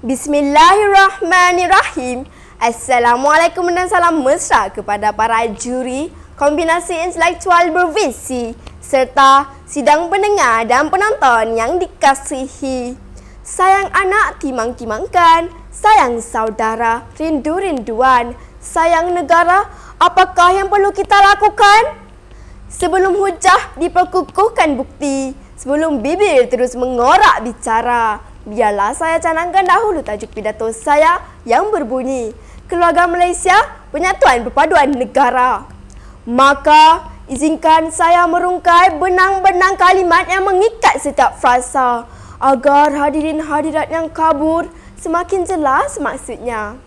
Bismillahirrahmanirrahim. Assalamualaikum dan salam mesra kepada para juri, kombinasi intelektual bervisi, serta sidang pendengar dan penonton yang dikasihi. Sayang anak timang-timangkan, sayang saudara rindu-rinduan, sayang negara, apakah yang perlu kita lakukan? Sebelum hujah diperkukuhkan bukti, sebelum bibir terus mengorak bicara, biarlah saya canangkan dahulu tajuk pidato saya yang berbunyi Keluarga Malaysia, Penyatuan Perpaduan Negara. Maka izinkan saya merungkai benang-benang kalimat yang mengikat setiap frasa agar hadirin hadirat yang kabur semakin jelas maksudnya.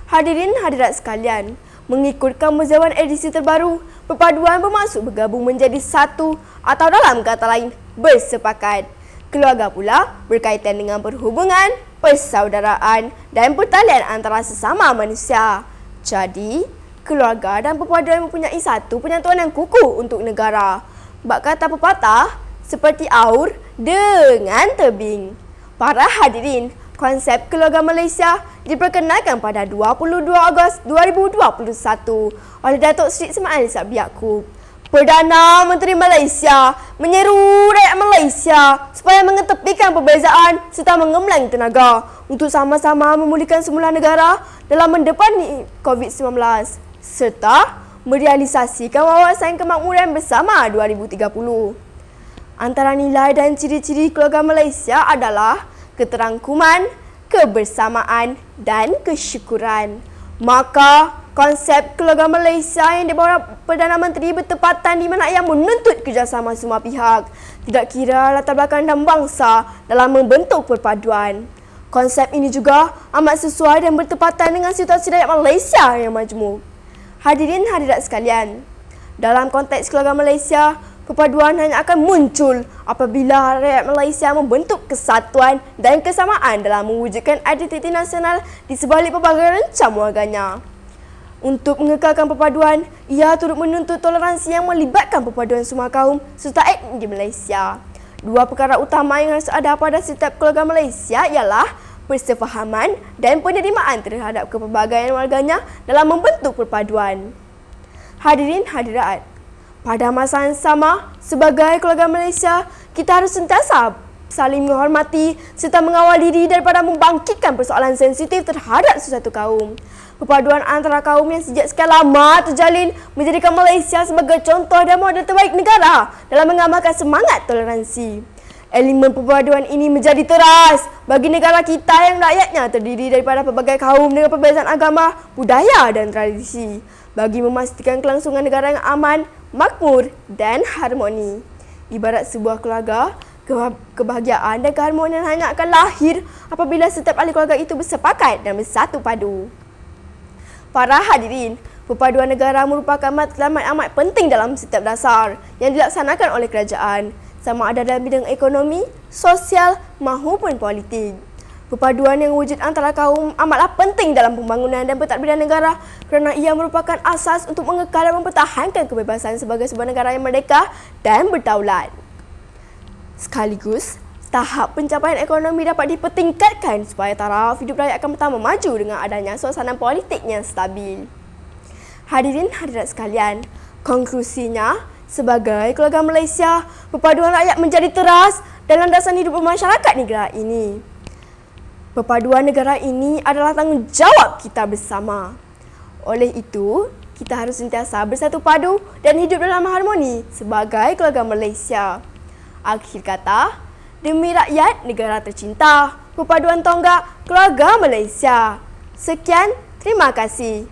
Hadirin hadirat sekalian, mengikutkan muzawan edisi terbaru, perpaduan bermaksud bergabung menjadi satu atau dalam kata lain bersepakat. Keluarga pula berkaitan dengan perhubungan, persaudaraan dan pertalian antara sesama manusia. Jadi, keluarga dan perpaduan mempunyai satu penyatuan yang kukuh untuk negara. Bak kata pepatah, seperti aur dengan tebing. Para hadirin, konsep Keluarga Malaysia diperkenalkan pada 22 Ogos 2021 oleh Datuk Seri Ismail Sabri Yaakob, Perdana Menteri Malaysia, menyeru rakyat Malaysia supaya mengetepikan perbezaan serta mengemlang tenaga untuk sama-sama memulihkan semula negara dalam mendepani COVID-19 serta merealisasikan wawasan kemakmuran bersama 2030. Antara nilai dan ciri-ciri Keluarga Malaysia adalah keterangkuman, kebersamaan dan kesyukuran. Maka konsep Keluarga Malaysia yang dibawa Perdana Menteri bertepatan di mana ia menuntut kerjasama semua pihak, tidak kira latar belakang dan bangsa dalam membentuk perpaduan. Konsep ini juga amat sesuai dan bertepatan dengan situasi rakyat Malaysia yang majmuk. Hadirin hadirat sekalian, dalam konteks Keluarga Malaysia, perpaduan hanya akan muncul apabila rakyat Malaysia membentuk kesatuan dan kesamaan dalam mewujudkan identiti nasional di sebalik pelbagai rencam warganya. Untuk mengekalkan perpaduan, ia turut menuntut toleransi yang melibatkan perpaduan semua kaum serta etnik di Malaysia. Dua perkara utama yang harus ada pada setiap keluarga Malaysia ialah persefahaman dan penerimaan terhadap kepelbagaian warganya dalam membentuk perpaduan. Hadirin hadirat, pada masa yang sama, sebagai keluarga Malaysia, kita harus sentiasa saling menghormati serta mengawal diri daripada membangkitkan persoalan sensitif terhadap sesuatu kaum. Perpaduan antara kaum yang sejak sekian lama terjalin menjadikan Malaysia sebagai contoh dan model terbaik negara dalam mengamalkan semangat toleransi. Elemen perpaduan ini menjadi teras bagi negara kita yang rakyatnya terdiri daripada pelbagai kaum dengan perbezaan agama, budaya dan tradisi, bagi memastikan kelangsungan negara yang aman, makmur dan harmoni. Ibarat sebuah keluarga, kebahagiaan dan keharmonian hanya akan lahir apabila setiap ahli keluarga itu bersepakat dan bersatu padu. Para hadirin, perpaduan negara merupakan matlamat amat penting dalam setiap dasar yang dilaksanakan oleh kerajaan, sama ada dalam bidang ekonomi, sosial maupun politik. Perpaduan yang wujud antara kaum amatlah penting dalam pembangunan dan pentadbiran negara kerana ia merupakan asas untuk mengekal dan mempertahankan kebebasan sebagai sebuah negara yang merdeka dan berdaulat. Sekaligus, tahap pencapaian ekonomi dapat dipertingkatkan supaya taraf hidup rakyat akan pertama maju dengan adanya suasana politik yang stabil. Hadirin hadirat sekalian, konklusinya, sebagai keluarga Malaysia, perpaduan rakyat menjadi teras dalam dasar hidup bermasyarakat negara ini. Perpaduan negara ini adalah tanggungjawab kita bersama. Oleh itu, kita harus sentiasa bersatu padu dan hidup dalam harmoni sebagai keluarga Malaysia. Akhir kata, demi rakyat negara tercinta, perpaduan tonggak keluarga Malaysia. Sekian, terima kasih.